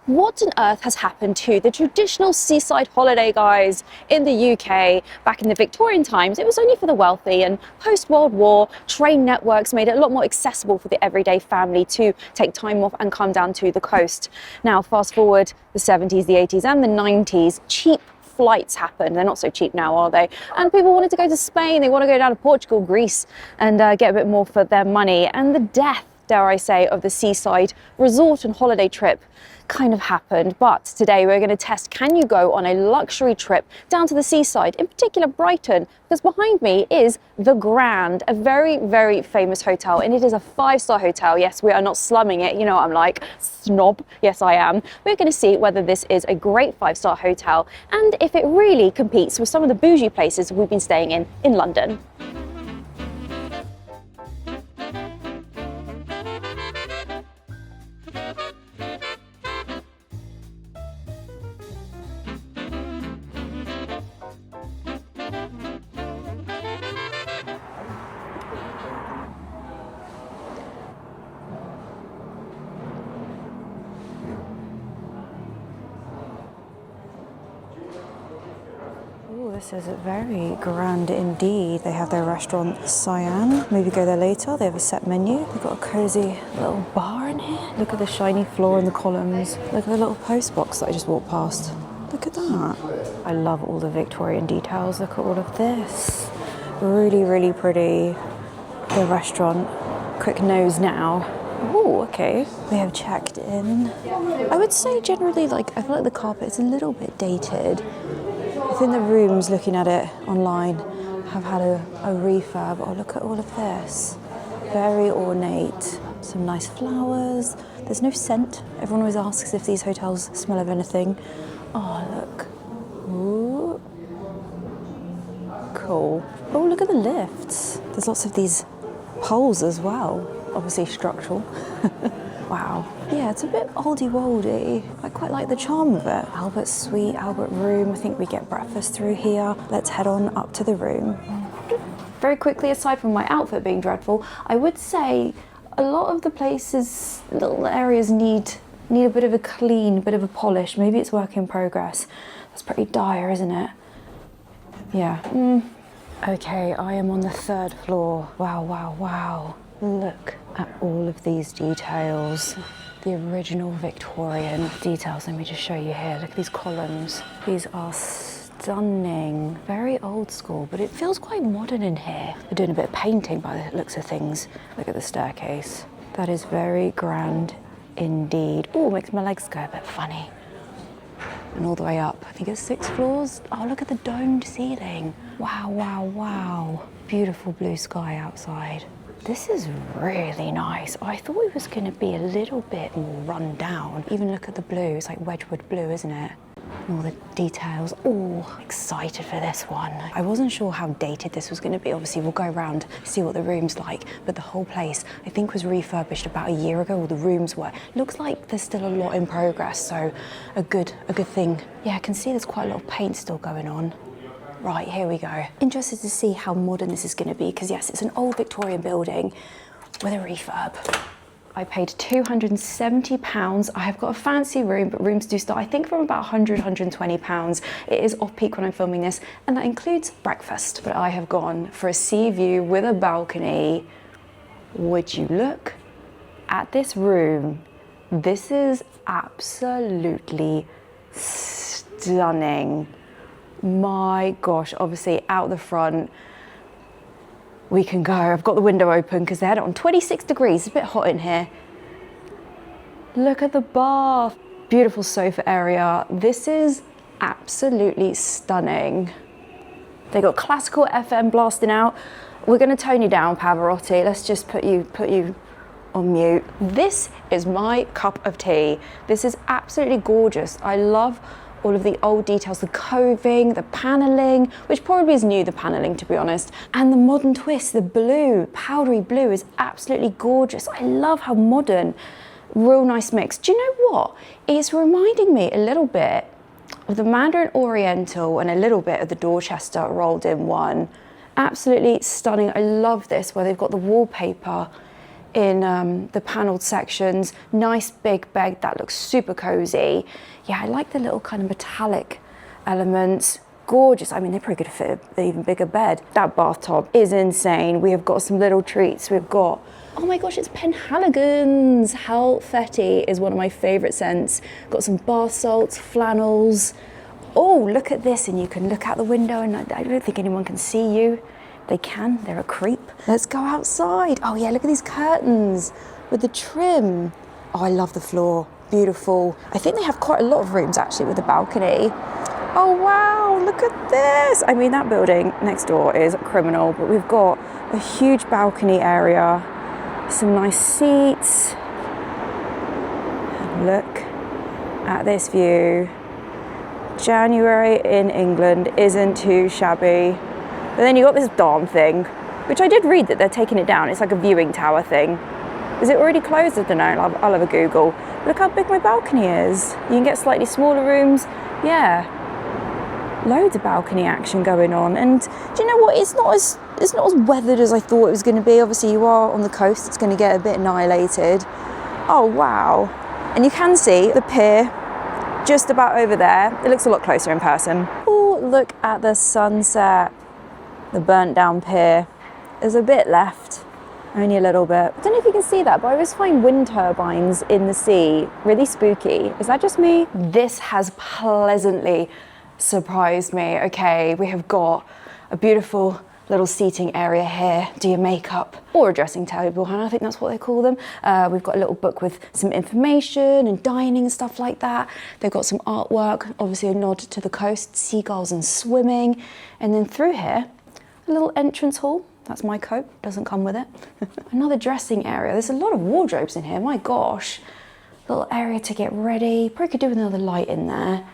What on earth has happened to the traditional seaside holiday, guys, in the UK? Back in the Victorian times, it was only for the wealthy, and post-World War, train networks made it a lot more accessible for the everyday family to take time off and come down to the coast. Now, fast forward the 70s, the 80s and the 90s, cheap flights happened. They're not so cheap now, are they? And people wanted to go to Spain, they want to go down to Portugal, Greece, and get a bit more for their money. And the death, dare I say, of the seaside resort and holiday trip kind of happened. But today we're going to test, can you go on a luxury trip down to the seaside, in particular Brighton, because behind me is the Grand, a very, very famous hotel, and it is a 5-star hotel. Yes, we are not slumming it, you know what I'm like, snob. Yes, I am. We're going to see whether this is a great 5-star hotel and if it really competes with some of the bougie places we've been staying in London. This is very grand indeed. They have their restaurant Cyan. Maybe go there later. They have a set menu. They've got a cozy little bar in here. Look at the shiny floor and the columns. Look at the little post box that I just walked past. Look at that. I love all the Victorian details. Look at all of this. Really, really pretty. The restaurant. Quick nose now. Oh, okay. We have checked in. I would say generally, I feel like the carpet is a little bit dated. I think the rooms, looking at it online, have had a refurb. Oh, look at all of this. Very ornate. Some nice flowers. There's no scent. Everyone always asks if these hotels smell of anything. Oh, look. Ooh. Cool. Oh, look at the lifts. There's lots of these poles as well. Obviously structural. Wow. Yeah, it's a bit oldie-woldy. I quite like the charm of it. Albert Suite, Albert Room. I think we get breakfast through here. Let's head on up to the room. Very quickly, aside from my outfit being dreadful, I would say a lot of the places, little areas need a bit of a clean, bit of a polish. Maybe it's work in progress. That's pretty dire, isn't it? Yeah. Okay, I am on the 3rd floor. Wow, wow, wow. Look at all of these details. The original Victorian details. Let me just show you here. Look at these columns. These are stunning. Very old school, but it feels quite modern in here. They're doing a bit of painting by the looks of things. Look at the staircase. That is very grand indeed. Oh, makes my legs go a bit funny. And all the way up, I think it's 6 floors. Oh, look at the domed ceiling. Wow, wow, wow. Beautiful blue sky outside. This is really nice. I thought it was going to be a little bit more run down. Even look at the blue. It's like Wedgwood blue, isn't it? And all the details. Oh, excited for this one. I wasn't sure how dated this was going to be. Obviously, we'll go around, see what the room's like. But the whole place, I think, was refurbished about a year ago, or the rooms were. Looks like there's still a lot in progress, so a good thing. Yeah, I can see there's quite a lot of paint still going on. Right, here we go. Interested to see how modern this is going to be, because yes, it's an old Victorian building with a refurb. I paid £270. I have got a fancy room, but rooms do start, I think, from about £100, £120. It is off-peak when I'm filming this, and that includes breakfast. But I have gone for a sea view with a balcony. Would you look at this room? This is absolutely stunning. My gosh, obviously out the front, we can go. I've got the window open because they had it on 26 degrees. It's a bit hot in here. Look at the bath. Beautiful sofa area. This is absolutely stunning. They got classical FM blasting out. We're going to tone you down, Pavarotti. Let's just put you on mute. This is my cup of tea. This is absolutely gorgeous. I love all of the old details, the coving, the paneling, which probably is new, the paneling, to be honest, and the modern twist, the blue, powdery blue is absolutely gorgeous. I love how modern, real nice mix. Do you know what? It's reminding me a little bit of the Mandarin Oriental and a little bit of the Dorchester rolled in one. Absolutely stunning. I love this, where they've got the wallpaper in the panelled sections. Nice big bed that looks super cozy. Yeah, I like the little kind of metallic elements. Gorgeous. I mean, they probably could fit an even bigger bed. That bathtub is insane. We have got some little treats. We've got, oh my gosh, it's Penhaligon's. Hell Fetty is one of my favourite scents. Got some bath salts, flannels. Oh, look at this, and you can look out the window, and I don't think anyone can see you. They can, they're a creep. Let's go outside. Oh yeah, look at these curtains with the trim. Oh, I love the floor, beautiful. I think they have quite a lot of rooms actually with a balcony. Oh wow, look at this. I mean, that building next door is criminal, but we've got a huge balcony area, some nice seats. Look at this view. January in England isn't too shabby. But then you got this darn thing, which I did read that they're taking it down. It's like a viewing tower thing. Is it already closed? I don't know, I'll have a Google. Look how big my balcony is. You can get slightly smaller rooms. Yeah, loads of balcony action going on. And do you know what? It's not as weathered as I thought it was going to be. Obviously you are on the coast, it's going to get a bit annihilated. Oh wow. And you can see the pier just about over there. It looks a lot closer in person. Oh, look at the sunset. The burnt down pier. There's a bit left, only a little bit. I don't know if you can see that, but I always find wind turbines in the sea really spooky. Is that just me? This has pleasantly surprised me. Okay, we have got a beautiful little seating area here. Do your makeup or a dressing table, Hannah, I think that's what they call them. We've got a little book with some information and dining and stuff like that. They've got some artwork, obviously a nod to the coast, seagulls and swimming. And then through here, a little entrance hall. That's my coat, doesn't come with it. Another dressing area. There's a lot of wardrobes in here, my gosh. Little area to get ready. Probably could do with another light in there.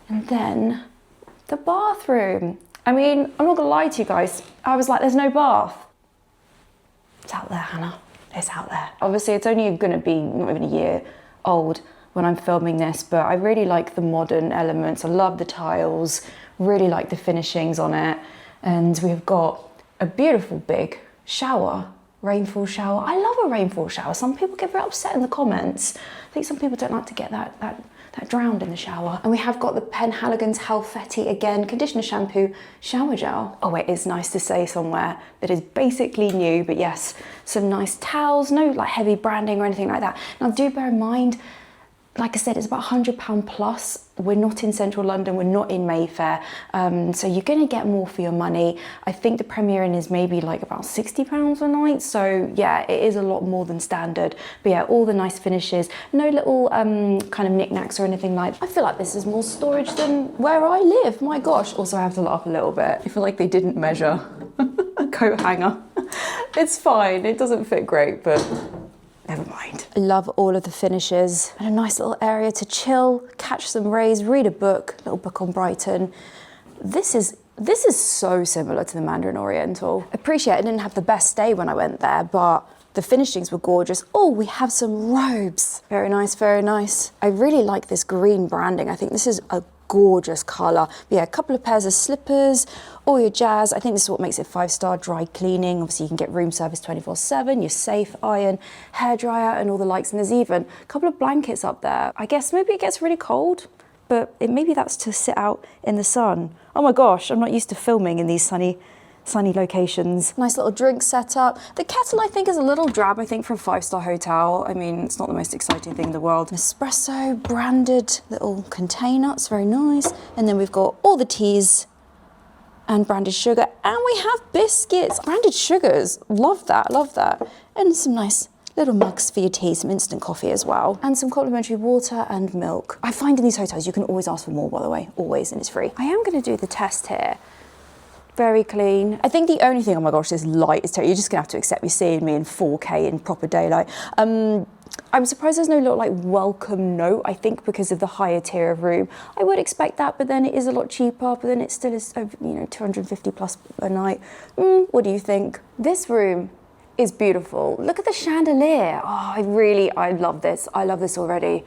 And then the bathroom. I mean, I'm not gonna lie to you guys. I was like, there's no bath. It's out there, Hannah. It's out there. Obviously, it's only gonna be not even a year old when I'm filming this, but I really like the modern elements. I love the tiles, really like the finishings on it. And we've got a beautiful big shower, rainfall shower. I love a rainfall shower. Some people get very upset in the comments. I think some people don't like to get that drowned in the shower. And we have got the Penhaligon's Hell Fetty again, conditioner, shampoo, shower gel. Oh, it is nice to say somewhere that is basically new, but yes, some nice towels, no like heavy branding or anything like that. Now do bear in mind, like I said, it's about £100 plus. We're not in central London, we're not in Mayfair, so you're gonna get more for your money. I think the Premier Inn is maybe like about £60 a night, so yeah, it is a lot more than standard. But yeah, all the nice finishes, no little kind of knickknacks or anything like that. I feel like this is more storage than where I live, my gosh. Also, I have to laugh a little bit. I feel like they didn't measure a coat hanger. It's fine, it doesn't fit great, but never mind. I love all of the finishes and a nice little area to chill, catch some rays, read a book, little book on Brighton. This is so similar to the Mandarin Oriental. Appreciate I didn't have the best stay when I went there, but the finishings were gorgeous. Oh, we have some robes. Very nice, very nice. I really like this green branding. I think this is a gorgeous colour. But yeah, a couple of pairs of slippers, all your jazz. I think this is what makes it 5-star. Dry cleaning. Obviously you can get room service 24/7, your safe, iron, hairdryer and all the likes. And there's even a couple of blankets up there. I guess maybe it gets really cold, but maybe that's to sit out in the sun. Oh my gosh, I'm not used to filming in these sunny locations. Nice little drink setup. The kettle I think is a little drab, I think, for a 5-star hotel. I mean, it's not the most exciting thing in the world. Espresso branded little container, it's very nice. And then we've got all the teas and branded sugar, and we have biscuits. Branded sugars, love that, love that. And some nice little mugs for your tea, some instant coffee as well. And some complimentary water and milk. I find in these hotels, you can always ask for more, by the way, always, and it's free. I am gonna do the test here. Very clean. I think the only thing, oh my gosh, this light is terrible. You're just gonna have to accept me seeing me in 4K in proper daylight. I'm surprised there's no little like welcome note, I think because of the higher tier of room. I would expect that, but then it is a lot cheaper, but then it still is, you know, 250 plus a night. What do you think? This room is beautiful. Look at the chandelier. Oh, I love this. I love this already.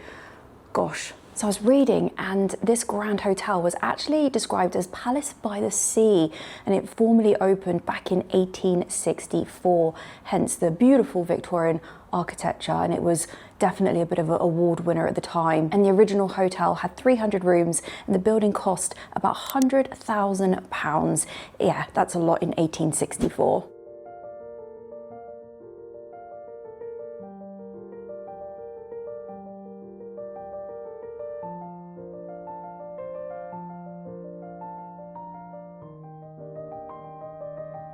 Gosh, So I was reading, and this Grand Hotel was actually described as Palace by the Sea, and it formally opened back in 1864, hence the beautiful Victorian architecture, and it was definitely a bit of an award winner at the time. And the original hotel had 300 rooms, and the building cost about £100,000. Yeah, that's a lot in 1864.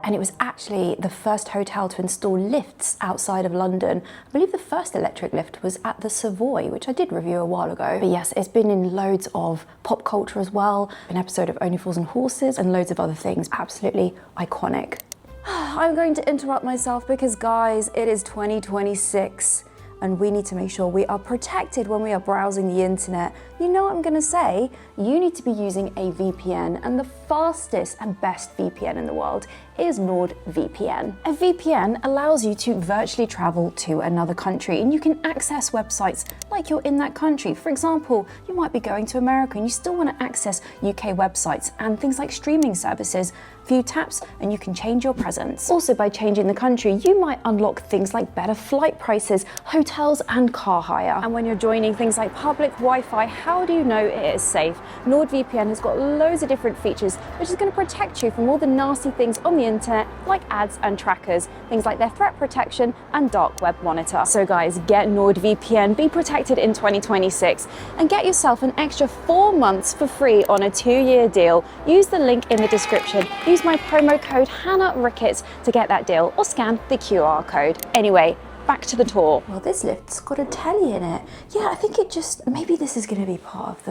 And it was actually the first hotel to install lifts outside of London. I believe the first electric lift was at the Savoy, which I did review a while ago. But yes, it's been in loads of pop culture as well, an episode of Only Fools and Horses, and loads of other things. Absolutely iconic. I'm going to interrupt myself because, guys, it is 2026. And we need to make sure we are protected when we are browsing the internet. You know what I'm gonna say? You need to be using a VPN, and the fastest and best VPN in the world is NordVPN. A VPN allows you to virtually travel to another country, and you can access websites like you're in that country. For example, you might be going to America and you still want to access UK websites and things like streaming services. Few taps and you can change your presence. Also, by changing the country, you might unlock things like better flight prices, hotels and car hire. And when you're joining things like public Wi-Fi, how do you know it is safe? NordVPN has got loads of different features which is going to protect you from all the nasty things on the internet like ads and trackers, things like their threat protection and dark web monitor. So guys, get NordVPN, be protected in 2026 and get yourself an extra 4 months for free on a 2-year deal. Use the link in the description. Use my promo code hannahlricketts to get that deal, or scan the QR code. Anyway, back to the tour. Well, this lift's got a telly in it. Yeah, I think it just, maybe this is going to be part of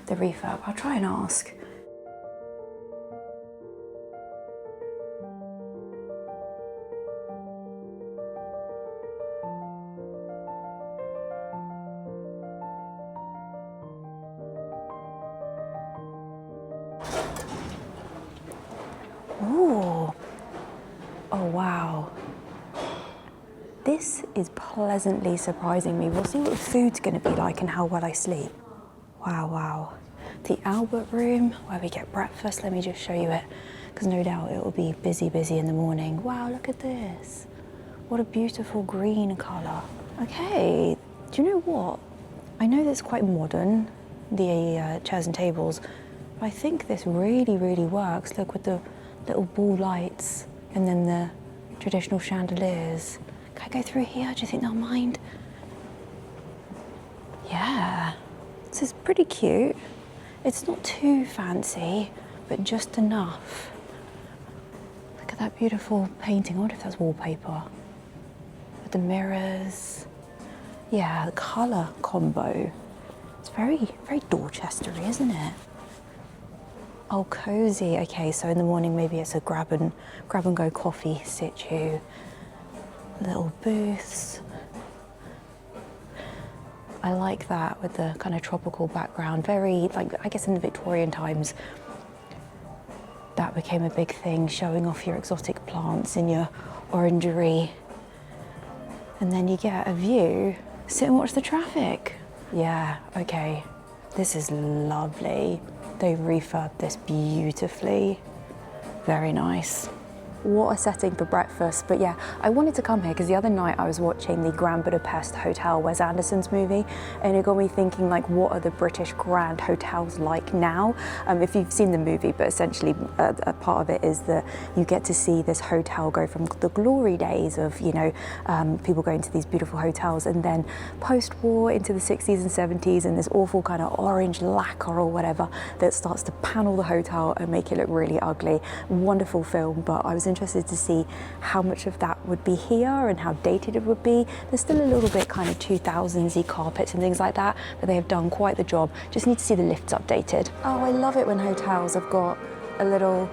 the refurb. I'll try and ask. Ooh. Oh, wow. This is pleasantly surprising me. We'll see what the food's going to be like and how well I sleep. Wow, wow. The Albert room, where we get breakfast. Let me just show you it, because no doubt it will be busy in the morning. Wow, look at this. What a beautiful green colour. Okay, do you know what? I know that's quite modern, the chairs and tables, but I think this really, really works. Look, with the little ball lights and then the traditional chandeliers. Can I go through here? Do you think they'll mind? Yeah, this is pretty cute. It's not too fancy, but just enough. Look at that beautiful painting. I wonder if that's wallpaper. With the mirrors. Yeah, the colour combo. It's very, very Dorchestery, isn't it? Oh, cozy. Okay, so in the morning maybe it's a grab and go coffee situ. Little booths. I like that with the kind of tropical background. Very, like, I guess in the Victorian times, that became a big thing, showing off your exotic plants in your orangery. And then you get a view, sit and watch the traffic. Yeah, okay. This is lovely. They've refurbed this beautifully. Very nice. What a setting for breakfast. But yeah, I wanted to come here because the other night I was watching the Grand Budapest Hotel, Wes Anderson's movie, and it got me thinking, like, what are the British Grand Hotels like now? If you've seen the movie, but essentially a part of it is that you get to see this hotel go from the glory days of, you know, people going to these beautiful hotels, and then post-war into the 60s and 70s, and this awful kind of orange lacquer or whatever that starts to panel the hotel and make it look really ugly. Wonderful film, but I was interested to see how much of that would be here and how dated it would be. There's still a little bit kind of 2000s-y carpets and things like that, but they have done quite the job. Just need to see the lifts updated. Oh, I love it when hotels have got a little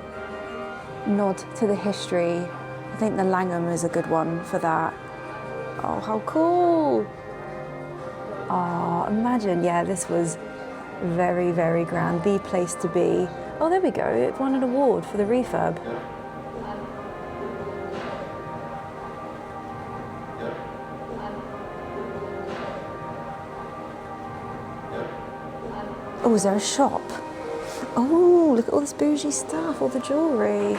nod to the history. I think the Langham is a good one for that. Oh, how cool. Oh, imagine, yeah, this was very, very grand. The place to be. Oh, there we go. It won an award for the refurb. Oh, is there a shop? Oh, look at all this bougie stuff, all the jewellery.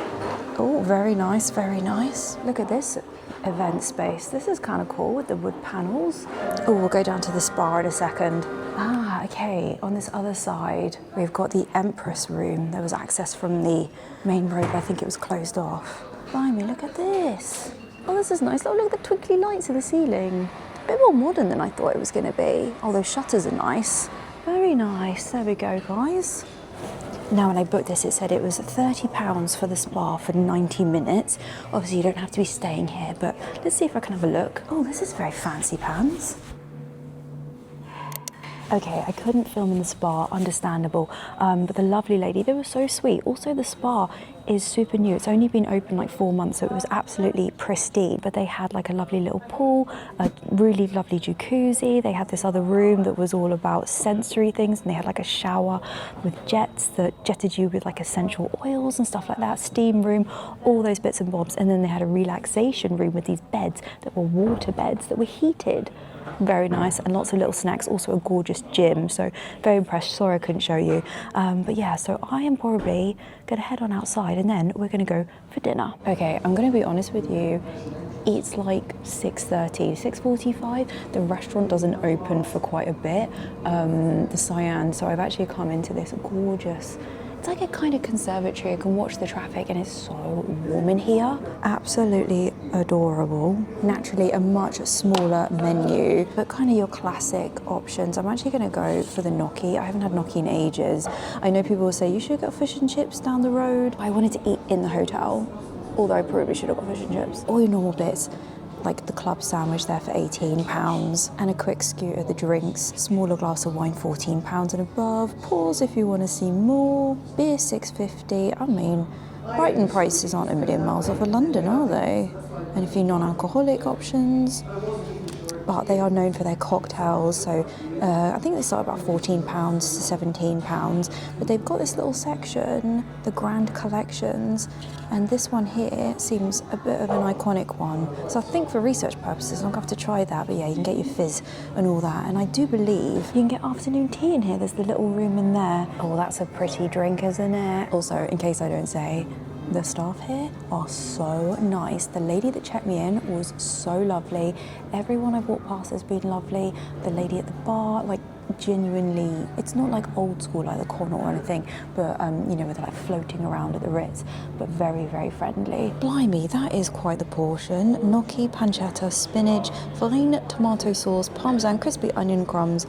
Oh, very nice, very nice. Look at this event space. This is kind of cool with the wood panels. Oh, we'll go down to the spa in a second. Ah, okay, on this other side, we've got the Empress room. There was access from the main road, but I think it was closed off. Blimey, look at this. Oh, this is nice. Oh, look at the twinkly lights in the ceiling. A bit more modern than I thought it was going to be. Oh, those shutters are nice. Very nice. There we go, guys. Now, when I booked this, it said it was £30 for the spa for 90 minutes. Obviously, you don't have to be staying here, but let's see if I can have a look. Oh, this is very fancy pants. Okay, I couldn't film in the spa, understandable, but the lovely lady, they were so sweet. Also, the spa is super new. It's only been open like 4 months, so it was absolutely pristine. But they had like a lovely little pool, a really lovely jacuzzi. They had this other room that was all about sensory things, and they had like a shower with jets that jetted you with like essential oils and stuff like that, steam room, all those bits and bobs. And then they had a relaxation room with these beds that were water beds that were heated. Very nice, and lots of little snacks. Also a gorgeous gym, so very impressed. Sorry I couldn't show you, but yeah, so I am probably gonna head on outside and then we're gonna go for dinner. Okay, I'm gonna be honest with you, it's like 6:30, 6:45. The restaurant doesn't open for quite a bit, the Cyan, so I've actually come into this gorgeous, it's like a kind of conservatory. I can watch the traffic and it's so warm in here. Absolutely adorable. Naturally a much smaller menu, but kind of your classic options. I'm actually going to go for the gnocchi. I haven't had gnocchi in ages. I know people will say you should get fish and chips down the road. I wanted to eat in the hotel, although I probably should have got fish and chips. All your normal bits, like the club sandwich there for £18, and a quick scoot of the drinks. Smaller glass of wine, £14 and above. Pause if you want to see more. Beer, £6.50. I mean, Brighton prices aren't a million miles off of London, are they? And a few non-alcoholic options. But they are known for their cocktails, so I think they start about £14 to £17. But they've got this little section, the Grand Collections, and this one here seems a bit of an iconic one. So I think for research purposes, I'm gonna have to try that. But yeah, you can get your fizz and all that. And I do believe you can get afternoon tea in here. There's the little room in there. Oh, that's a pretty drink, isn't it? Also, in case I don't say, the staff here are so nice. The lady that checked me in was so lovely. Everyone I've walked past has been lovely. The lady at the bar, like genuinely, it's not like old school like the Connaught or anything, but you know, where they're like floating around at the Ritz, but very, very friendly. Blimey, that is quite the portion. Gnocchi, pancetta, spinach, fine tomato sauce, parmesan, crispy onion crumbs,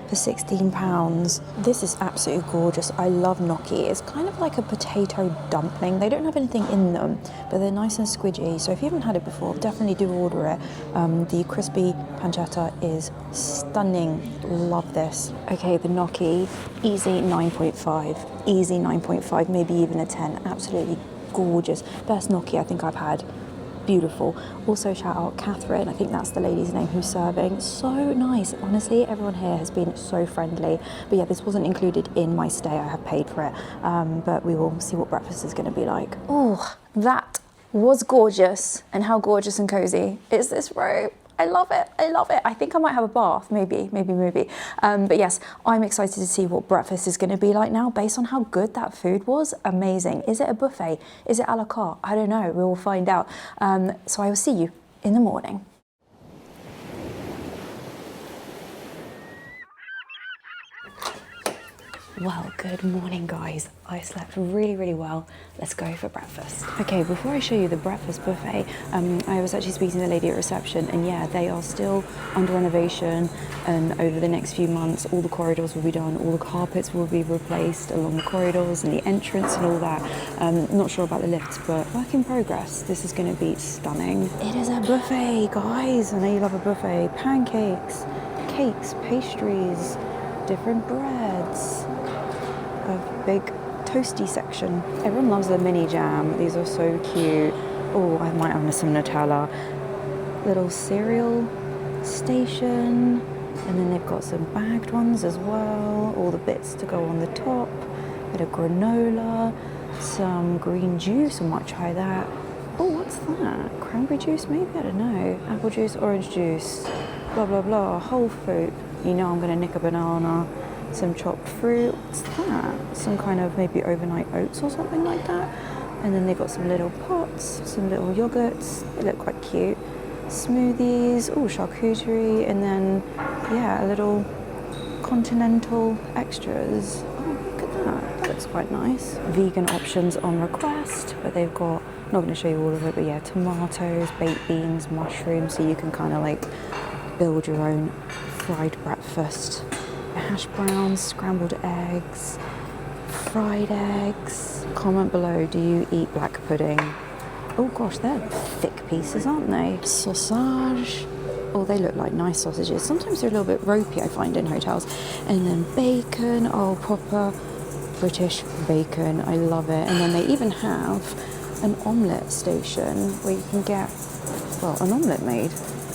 for £16. This is absolutely gorgeous. I love gnocchi. It's kind of like a potato dumpling. They don't have anything in them, but they're nice and squidgy. So if you haven't had it before, definitely do order it. The crispy pancetta is stunning. Love this. Okay, the gnocchi, easy 9.5. Easy 9.5, maybe even a 10. Absolutely gorgeous. Best gnocchi I think I've had. Beautiful. Also shout out Catherine, I think that's the lady's name who's serving. So nice. Honestly, everyone here has been so friendly. But yeah, this wasn't included in my stay. I have paid for it. But we will see what breakfast is going to be like. Oh, that was gorgeous. And how gorgeous and cozy is this room? I love it. I love it. I think I might have a bath, maybe. But yes, I'm excited to see what breakfast is going to be like now based on how good that food was. Amazing. Is it a buffet? Is it a la carte? I don't know. We will find out. So I will see you in the morning. Well, good morning guys. I slept really, really well. Let's go for breakfast. Okay, before I show you the breakfast buffet, I was actually speaking to the lady at reception, and yeah, they are still under renovation, and over the next few months, all the corridors will be done, all the carpets will be replaced along the corridors and the entrance and all that. Not sure about the lifts, but work in progress. This is gonna be stunning. It is a buffet, guys. I know you love a buffet. Pancakes, cakes, pastries, different breads. A big toasty section. Everyone loves the mini jam. These are so cute. Oh, I might have some Nutella. Little cereal station. And then they've got some bagged ones as well. All the bits to go on the top. Bit of granola. Some green juice. I might try that. Oh, what's that? Cranberry juice maybe? I don't know. Apple juice, orange juice. Blah, blah, blah. Whole fruit. You know I'm going to nick a banana. some chopped fruit. What's that? Some kind of maybe overnight oats or something like that. And then they've got some little pots, some little yogurts. They look quite cute. Smoothies, oh, charcuterie, and then, yeah, a little continental extras. Oh, look at that. That looks quite nice. Vegan options on request, but they've got, I'm not going to show you all of it, but yeah, tomatoes, baked beans, mushrooms, so you can kind of like build your own fried breakfast. Hash browns, scrambled eggs, fried eggs. Comment below, do you eat black pudding? Oh gosh, they're thick pieces, aren't they? Sausage. Oh, they look like nice sausages. Sometimes they're a little bit ropey, I find, in hotels. And then bacon, oh, proper British bacon. I love it. And then they even have an omelette station where you can get, well, an omelette made.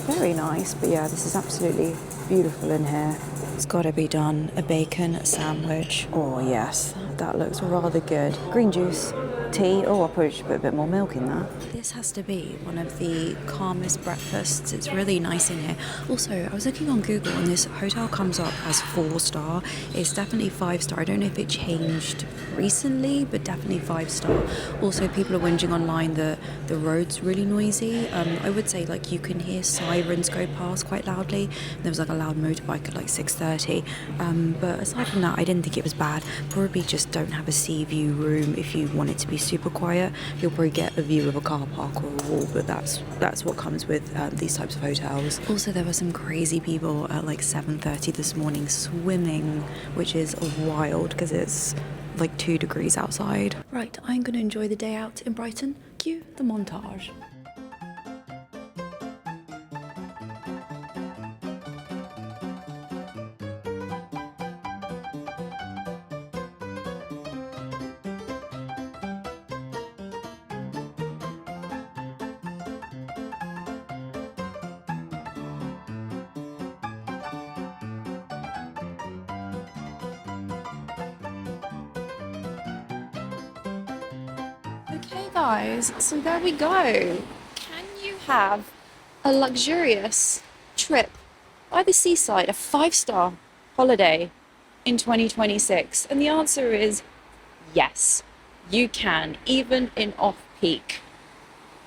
Very nice. But yeah, this is absolutely beautiful in here. It's got to be done. A bacon sandwich. Oh yes, that looks rather good. Green juice, tea. Oh, I probably should put a bit more milk in that. This has to be one of the calmest breakfasts. It's really nice in here. Also, I was looking on Google and this hotel comes up as 4-star. It's definitely 5-star. I don't know if it changed recently, but definitely 5-star. Also, people are whinging online that the road's really noisy. I would say like you can hear sirens go past quite loudly. There was like a loud motorbike at like 6:30. But aside from that, I didn't think it was bad. Probably just don't have a sea view room if you want it to be super quiet. You'll probably get a view of a car park or a wall, but that's what comes with these types of hotels. Also, there were some crazy people at like 7:30 this morning swimming, which is wild because it's like 2 degrees outside. Right, I'm going to enjoy the day out in Brighton. Cue the montage. Okay guys, so there we go. Can you have a luxurious trip by the seaside, a 5-star holiday in 2026? And the answer is yes, you can, even in off-peak.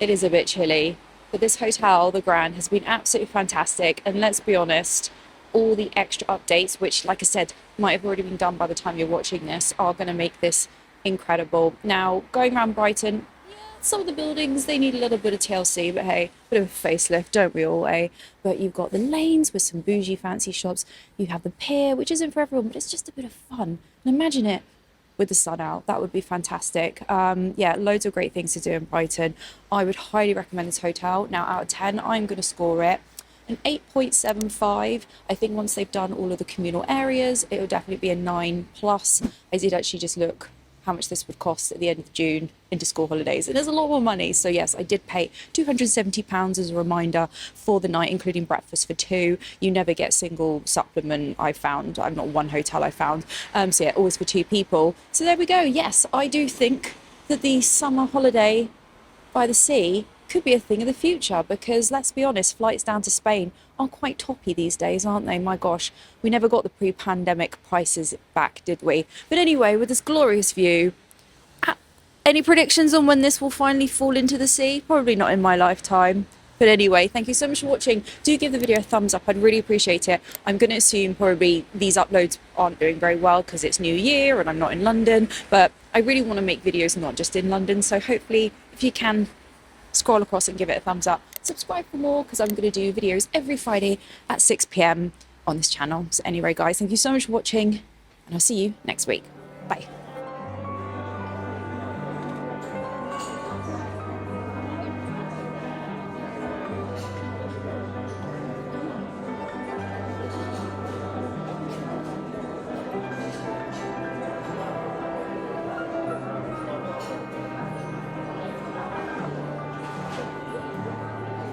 It is a bit chilly, but this hotel, the Grand, has been absolutely fantastic. And let's be honest, all the extra updates, which like I said, might have already been done by the time you're watching this, are going to make this incredible. Now, going around Brighton, yeah, some of the buildings, they need a little bit of TLC, but hey, bit of a facelift, don't we all, eh? But you've got the lanes with some bougie fancy shops. You have the pier, which isn't for everyone, but it's just a bit of fun. And imagine it with the sun out. That would be fantastic. Yeah, loads of great things to do in Brighton. I would highly recommend this hotel. Now, out of 10, I'm going to score it an 8.75. I think once they've done all of the communal areas, it will definitely be a 9+. I did actually just look how much this would cost at the end of June into school holidays, and there's a lot more money. So yes, I did pay £270 as a reminder for the night, including breakfast for 2. You never get single supplement, I found. I'm not one hotel I found. So yeah, always for 2 people. So there we go. Yes, I do think that the summer holiday by the sea could be a thing of the future, because let's be honest, flights down to Spain are quite toppy these days, aren't they? My gosh, we never got the pre-pandemic prices back, did we? But anyway, with this glorious view, any predictions on when this will finally fall into the sea? Probably not in my lifetime. But anyway, thank you so much for watching. Do give the video a thumbs up. I'd really appreciate it. I'm going to assume probably these uploads aren't doing very well because it's New Year and I'm not in London. But I really want to make videos not just in London. So hopefully, if you can, scroll across and give it a thumbs up. Subscribe for more, because I'm going to do videos every Friday at 6 p.m. on this channel. So anyway, guys, thank you so much for watching, and I'll see you next week. Bye.